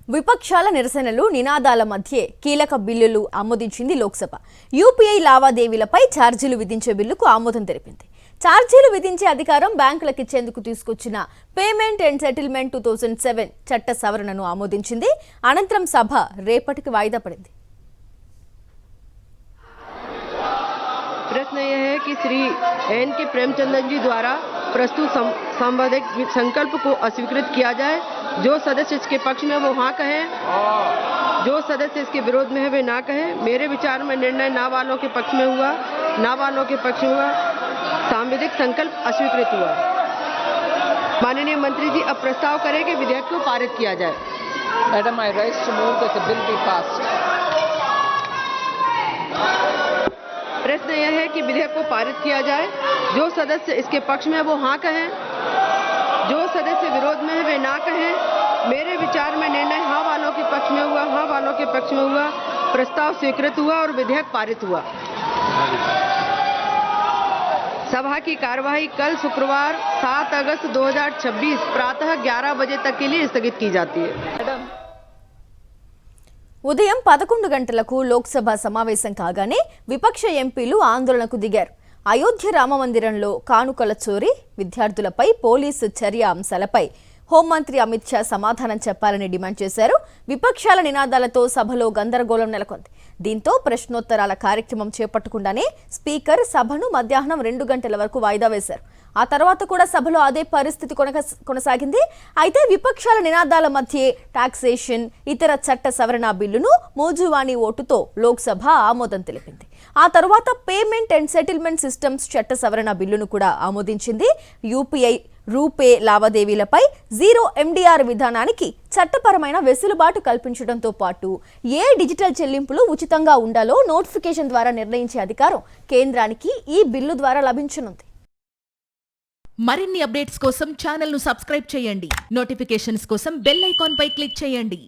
విపక్షాల నిరసనలు నినాదాల మధ్య కీలక బిల్లులు ఆమోదించింది లోక్సభ. యూపీఐ లావాదేవీలపై ఛార్జీలు విధించే బిల్లుకు ఆమోదం తెలిపింది. ఛార్జీలు విధించే అధికారం బ్యాంకులకు ఇచ్చేందుకు తీసుకొచ్చిన పేమెంట్ అండ్ సెటిల్మెంట్ 2007 చట్ట సవరణను ఆమోదించింది. అనంతరం సభ రేపటికి వాయిదా పడింది. प्रश्न यह है कि श्री एन के प्रेमचंदन जी द्वारा प्रस्तुत संवैधानिक संकल्प को अस्वीकृत किया जाए। जो सदस्य इसके पक्ष में वो हाँ कहें, जो सदस्य इसके विरोध में है वे ना कहें। मेरे विचार में निर्णय ना वालों के पक्ष में हुआ, ना वालों के पक्ष में हुआ। संवैधानिक संकल्प अस्वीकृत हुआ। माननीय मंत्री जी अब प्रस्ताव करें कि विधेयक को पारित किया जाए। Madam, I rise to move that the bill be passed. प्रश्न यह है कि विधेयक को पारित किया जाए। जो सदस्य इसके पक्ष में वो हाँ कहें, जो सदस्य विरोध में है वे ना कहें। मेरे विचार में निर्णय हाँ वालों के पक्ष में हुआ, हाँ वालों के पक्ष में हुआ। प्रस्ताव स्वीकृत हुआ और विधेयक पारित हुआ। सभा की कार्यवाही कल शुक्रवार 7 अगस्त 2026 प्रातः 11 बजे तक के लिए स्थगित की जाती है। ఉదయం 11 గంటలకు లోక్సభ సమావేశం కాగానే విపక్ష ఎంపీలు ఆందోళనకు దిగారు. అయోధ్య రామమందిరంలో కానుకల చోరీ, విద్యార్థులపై పోలీసు చర్య అంశాలపై హోంమంత్రి అమిత్ షా సమాధానం చెప్పాలని డిమాండ్ చేశారు. విపక్షాల నినాదాలతో సభలో గందరగోళం నెలకొంది. దీంతో ప్రశ్నోత్తరాల కార్యక్రమం చేపట్టకుండానే స్పీకర్ సభను మధ్యాహ్నం 2 గంటల వరకు వాయిదా వేశారు. ఆ తర్వాత కూడా సభలో అదే పరిస్థితి కొనసాగింది. అయితే విపక్షాల నినాదాల మధ్య టాక్సేషన్, ఇతర చట్ట సవరణ బిల్లును మోజువాణి ఓటుతో లోక్సభ ఆమోదం తెలిపింది. ఆ తర్వాత పేమెంట్ అండ్ సెటిల్మెంట్ సిస్టమ్స్ చట్ట సవరణ బిల్లును కూడా ఆమోదించింది. యూపీఐ, రూపే లావాదేవీలపై జీరో ఎండీఆర్ విధానానికి చట్టపరమైన వెసులుబాటు కల్పించడంతో పాటు ఏ డిజిటల్ చెల్లింపులు ఉచితంగా ఉండాలో నోటిఫికేషన్ ద్వారా నిర్ణయించే అధికారం కేంద్రానికి ఈ బిల్లు ద్వారా లభించనుంది. మరిన్ని అప్డేట్స్ కోసం ఛానల్ ను సబ్స్క్రైబ్ చేయండి. నోటిఫికేషన్స్ కోసం బెల్ ఐకాన్ పై క్లిక్ చేయండి.